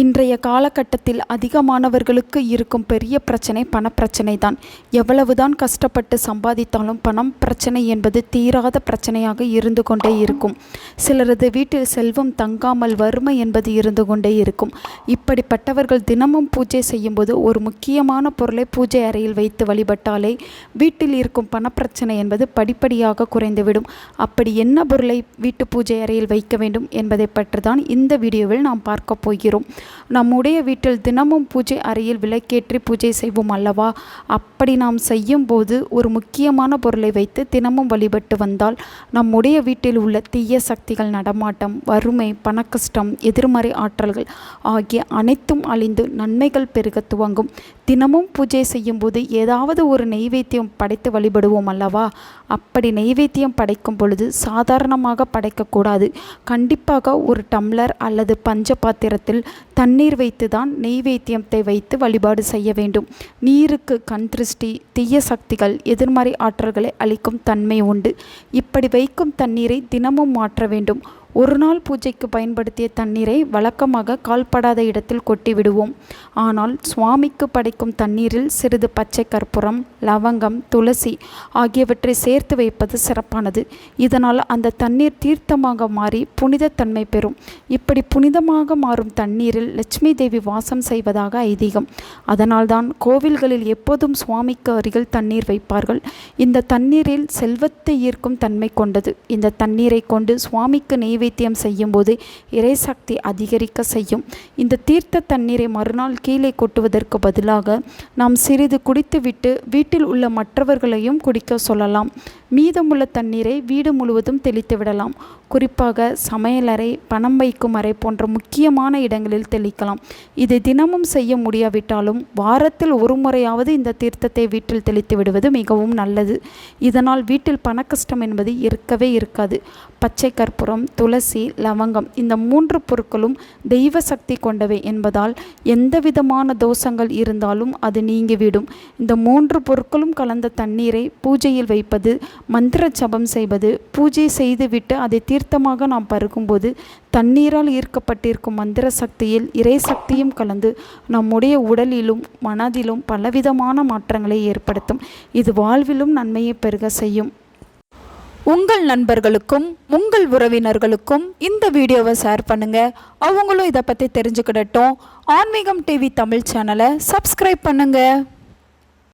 இன்றைய காலகட்டத்தில் அதிகமானவர்களுக்கு இருக்கும் பெரிய பிரச்சனை பணப்பிரச்சனை தான். எவ்வளவுதான் கஷ்டப்பட்டு சம்பாதித்தாலும் பணம் பிரச்சனை என்பது தீராத பிரச்சனையாக இருந்து கொண்டே இருக்கும். சிலரது வீட்டில் செல்வம் தங்காமல் வறுமை என்பது இருந்து கொண்டே இருக்கும். இப்படிப்பட்டவர்கள் தினமும் பூஜை செய்யும்போது ஒரு முக்கியமான பொருளை பூஜை அறையில் வைத்து வழிபட்டாலே வீட்டில் இருக்கும் பணப்பிரச்சனை என்பது படிப்படியாக குறைந்துவிடும். அப்படி என்ன பொருளை வீட்டு பூஜை அறையில் வைக்க வேண்டும் என்பதை பற்றி தான் இந்த வீடியோவில் நாம் பார்க்க போகிறோம். நம்முடைய வீட்டில் தினமும் பூஜை அறையில் விளக்கேற்றி பூஜை செய்வோம் அல்லவா? அப்படி நாம் செய்யும் போது ஒரு முக்கியமான பொருளை வைத்து தினமும் வழிபட்டு வந்தால் நம்முடைய வீட்டில் உள்ள தீய சக்திகள் நடமாட்டம், வறுமை, பணக்கஷ்டம், எதிர்மறை ஆற்றல்கள் ஆகிய அனைத்தும் அழிந்து நன்மைகள் பெருக துவங்கும். தினமும் பூஜை செய்யும் போது ஏதாவது ஒரு நெய்வேத்தியம் படைத்து வழிபடுவோம் அல்லவா? அப்படி நெய்வேத்தியம் படைக்கும் பொழுது சாதாரணமாக படைக்கக்கூடாது. கண்டிப்பாக ஒரு டம்ளர் அல்லது பஞ்ச பாத்திரத்தில் தண்ணீர் வைத்து தான் நெய்வேத்தியத்தை வைத்து வழிபாடு செய்ய வேண்டும். நீருக்கு கண் திருஷ்டி, தீய சக்திகள், எதிர்மறை ஆற்றல்களை அளிக்கும் தன்மை உண்டு. இப்படி வைக்கும் தண்ணீரை தினமும் மாற்ற வேண்டும். ஒரு நாள் பூஜைக்கு பயன்படுத்திய தண்ணீரை வழக்கமாக கால்படாத இடத்தில் கொட்டி விடுவோம். ஆனால் சுவாமிக்கு படைக்கும் தண்ணீரில் சிறிது பச்சை கற்பூரம், லவங்கம், துளசி ஆகியவற்றை சேர்த்து வைப்பது சிறப்பானது. இதனால் அந்த தண்ணீர் தீர்த்தமாக மாறி புனித தன்மை பெறும். இப்படி புனிதமாக மாறும் தண்ணீரில் லட்சுமி தேவி வாசம் செய்வதாக ஐதீகம். அதனால்தான் கோவில்களில் எப்போதும் சுவாமிக்கு அருகில் தண்ணீர் வைப்பார்கள். இந்த தண்ணீரில் செல்வத்தை ஈர்க்கும் தன்மை கொண்டது. இந்த தண்ணீரை கொண்டு சுவாமிக்கு நெய்வேத்தியம் செய்யும் போது இறைசக்தி அதிகரிக்க செய்யும். இந்த தீர்த்த தண்ணீரை மறுநாள் கீழே கொட்டுவதற்கு பதிலாக நாம் சிறிது குடித்துவிட்டு வீட்டில் உள்ள மற்றவர்களையும் குடிக்க சொல்லலாம். மீதமுள்ள தண்ணீரை வீடு முழுவதும் தெளித்து விடலாம். குறிப்பாக சமையலறை, பணம் வைக்கும் அறை போன்ற முக்கியமான இடங்களில் தெளிக்கலாம். இதை தினமும் செய்ய முடியாவிட்டாலும் வாரத்தில் ஒரு முறையாவது இந்த தீர்த்தத்தை வீட்டில் தெளித்து விடுவது மிகவும் நல்லது. இதனால் வீட்டில் பணக்கஷ்டம் என்பது இருக்கவே இருக்காது. பச்சை கற்பூரம், துளசி, லவங்கம் இந்த 3 பொருட்களும் தெய்வ சக்தி கொண்டவை என்பதால் எந்த விதமான தோஷங்கள் இருந்தாலும் அது நீங்கிவிடும். இந்த 3 பொருட்களும் கலந்த தண்ணீரை பூஜையில் வைப்பது, மந்திர ஜபம் செய்வது, பூஜை செய்துவிட்டு அதை தீர்த்தமாக நாம் பருகும்போது தண்ணீரால் ஈர்க்கப்பட்டிருக்கும் மந்திர சக்தியில் இறை சக்தியும் கலந்து நம்முடைய உடலிலும் மனதிலும் பலவிதமான மாற்றங்களை ஏற்படுத்தும். இது வாழ்விலும் நன்மையை பெருக செய்யும். உங்கள் நண்பர்களுக்கும் உங்கள் உறவினர்களுக்கும் இந்த வீடியோவை ஷேர் பண்ணுங்க. அவங்களும் இதை பற்றி தெரிஞ்சுக்கிடட்டும். ஆன்மீகம் டிவி தமிழ் சேனலை சப்ஸ்கிரைப் பண்ணுங்க.